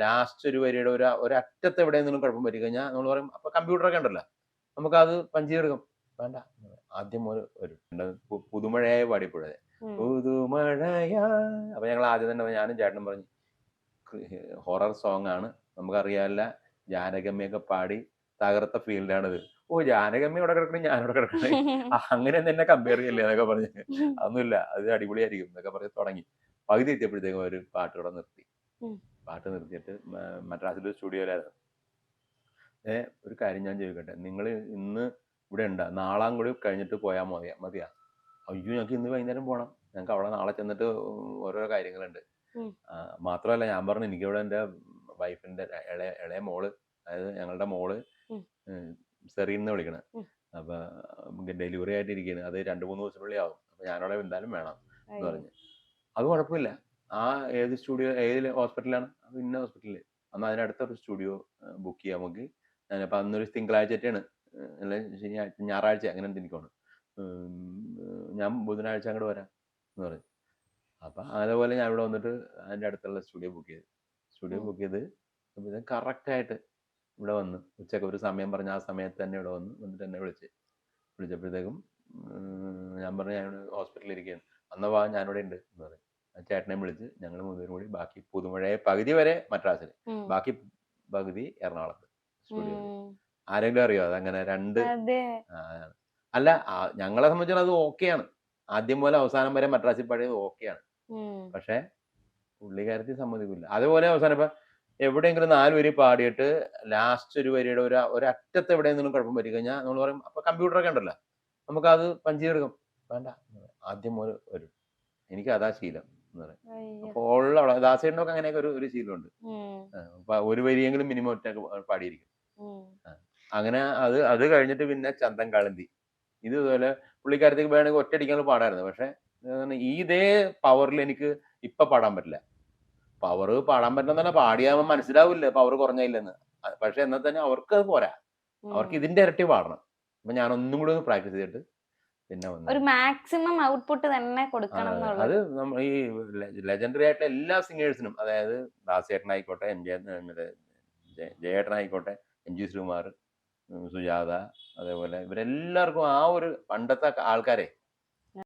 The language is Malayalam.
ലാസ്റ്റ് ഒരു വരിയുടെ ഒരറ്റത്ത് എവിടെയെങ്കിലും കുഴപ്പം പറ്റി കഴിഞ്ഞാൽ നമ്മൾ പറയും അപ്പൊ കമ്പ്യൂട്ടറൊക്കെ ഉണ്ടല്ലോ, നമുക്കത് പഞ്ച് ചെയ്തെടുക്കും. വേണ്ട, ആദ്യം ഒരു പുതുമഴയായ പാടിയപ്പോഴേ ഉം. പുതുമഴയാ, അപ്പൊ ഞങ്ങൾ ആദ്യം തന്നെ ഞാനും ചേട്ടനും പറഞ്ഞു ഹൊറർ സോങ് ആണ്, നമുക്കറിയാല്ല, ജാനകമ്മയൊക്കെ പാടി തകർത്ത ഫീൽഡാണിത്. ഓ, ജാനകമ്മ ഇവിടെ കിടക്കണേ, ഞാനിവിടെ കിടക്കണേ, അങ്ങനെ തന്നെ കമ്പയർ ചെയ്യല്ലേ എന്നൊക്കെ പറഞ്ഞ്, അതൊന്നുമില്ല, അത് അടിപൊളിയായിരിക്കും എന്നൊക്കെ പറഞ്ഞ് തുടങ്ങി. പകുതി എത്തിയപ്പോഴത്തേക്കും ഒരു പാട്ട് ഇവിടെ നിർത്തി. ഉം. പാട്ട് നിർത്തിയിട്ട് മദ്രാസിലെ സ്റ്റുഡിയോയിലായിരുന്നു. ഒരു കാര്യം ഞാൻ ചോദിക്കട്ടെ, നിങ്ങൾ ഇന്ന് ഇവിടെ ഉണ്ടാ, നാളാം കൂടി കഴിഞ്ഞിട്ട് പോയാൽ മതിയാ? അയ്യോ, ഞങ്ങൾക്ക് ഇന്ന് വൈകുന്നേരം പോകണം, ഞങ്ങൾക്ക് അവിടെ നാളെ ചെന്നിട്ട് ഓരോരോ കാര്യങ്ങളുണ്ട്. ഉം. മാത്രമല്ല ഞാൻ പറഞ്ഞു, എനിക്കിവിടെ എൻ്റെ വൈഫിൻ്റെ ഇളയ മോള്, അതായത് ഞങ്ങളുടെ മോള് ഉം. സെറീൻ എന്ന് വിളിക്കണേ, ഉം. അപ്പൊ ഡെലിവറി ആയിട്ട് ഇരിക്കുകയാണ്, അത് 2-3 ദിവസത്തിനുള്ളിൽ ആവും, അപ്പൊ ഞാനവിടെ എന്തായാലും വേണം എന്ന് പറഞ്ഞു. അത് കുഴപ്പമില്ല, ആ ഏത് സ്റ്റുഡിയോ, ഏത് ഹോസ്പിറ്റലാണ്? അത് ഇന്ന ഹോസ്പിറ്റലിൽ, എന്നാൽ അതിനടുത്തൊരു സ്റ്റുഡിയോ ബുക്ക് ചെയ്യാൻ നോക്കി. ഞാനിപ്പോൾ അന്നൊരു തിങ്കളാഴ്ചയാണ്, അല്ലെ ശനിയാഴ്ച, ഞായറാഴ്ച അങ്ങനെ എന്തെനിക്കാണ്, ഞാൻ ബുധനാഴ്ച അങ്ങോട്ട് വരാം എന്ന് പറഞ്ഞു. അപ്പം അതേപോലെ ഞാൻ ഇവിടെ വന്നിട്ട് അതിൻ്റെ അടുത്തുള്ള സ്റ്റുഡിയോ ബുക്ക് ചെയ്ത് പിന്നെ കറക്റ്റായിട്ട് ഇവിടെ വന്ന് ഉച്ചയ്ക്ക് ഒരു സമയം പറഞ്ഞ് ആ സമയത്ത് തന്നെ ഇവിടെ വന്നിട്ട് എന്നെ വിളിച്ചപ്പോഴത്തേക്കും ഞാൻ പറഞ്ഞു ഞാൻ ഹോസ്പിറ്റലിൽ ഇരിക്കുകയാണ്, അന്ന് വാ ഞാനിവിടെ ഉണ്ട് എന്ന് പറയും. ആ ചേട്ടനെ വിളിച്ച് ഞങ്ങൾ മൂന്നുപേരും കൂടി ബാക്കി പുതുമഴയെ പകുതി വരെ മദ്രാസിൽ, ബാക്കി പകുതി എറണാകുളത്ത് സ്റ്റുഡിയോയിൽ. ആരെങ്കിലും അറിയോ അതങ്ങനെ രണ്ട്? അല്ല, ഞങ്ങളെ സംബന്ധിച്ചാൽ അത് ഓക്കെയാണ്, ആദ്യം പോലെ അവസാനം വരെ മദ്രാസിൽ പഴയത് ഓക്കെയാണ്. പക്ഷെ പുള്ളിക്കാരത്തി സമ്മതിക്കില്ല. അതുപോലെ അവസാനം ഇപ്പൊ എവിടെയെങ്കിലും 4 വരി പാടിയിട്ട് ലാസ്റ്റ് ഒരു വരിയുടെ ഒരറ്റത്ത് എവിടെയെങ്കിലും കുഴപ്പം പറ്റി കഴിഞ്ഞാൽ നമ്മൾ പറയും അപ്പൊ കമ്പ്യൂട്ടറൊക്കെ ഉണ്ടല്ലോ, നമുക്കത് പഞ്ച് ചെയ്തെടുക്കും. വേണ്ട, ആദ്യം ഒരു എനിക്ക് അതാ ശീലം എന്ന് പറയും. അപ്പൊ ഉള്ള ദാസേട്ടനൊക്കെ അങ്ങനെയൊക്കെ ഒരു ശീലമുണ്ട്. അപ്പൊ ഒരു വരിയെങ്കിലും മിനിമം ഒറ്റ പാടിയിരിക്കും. അങ്ങനെ അത് കഴിഞ്ഞിട്ട് പിന്നെ ചന്തം കളന്തി, ഇതുപോലെ പുള്ളിക്കാരത്തേക്ക് വേണമെങ്കിൽ ഒറ്റയടിക്കാൻ പാടായിരുന്നു. പക്ഷെ ഇതേ പവറിൽ എനിക്ക് ഇപ്പൊ പാടാൻ പറ്റില്ല. പവർ പാടാൻ പറ്റുന്ന തന്നെ പാടിയാകുമ്പോൾ മനസ്സിലാവില്ല പവർ കുറഞ്ഞില്ലെന്ന്. പക്ഷെ എന്നാൽ തന്നെ അവർക്ക് അത് പോരാ, അവർക്ക് ഇതിന്റെ ഇരട്ടി പാടണം. അപ്പൊ ഞാൻ ഒന്നും കൂടി ഒന്ന് പ്രാക്ടീസ് ചെയ്തിട്ട് പിന്നെ ഒരു മാക്സിമം ഔട്ട്പുട്ട് തന്നെ കൊടുക്കണം അത് എന്നുള്ളത്. നമ്മൾ ഈ ലെജൻഡറി ആയിട്ടുള്ള എല്ലാ സിംഗേഴ്സിനും, അതായത് ദാസേട്ടനായിക്കോട്ടെ, ജയേട്ടനായിക്കോട്ടെ, എം ജി ശ്രീകുമാർ, സുജാത, അതേപോലെ ഇവരെല്ലാവർക്കും ആ ഒരു പണ്ടത്തെ ആൾക്കാരെ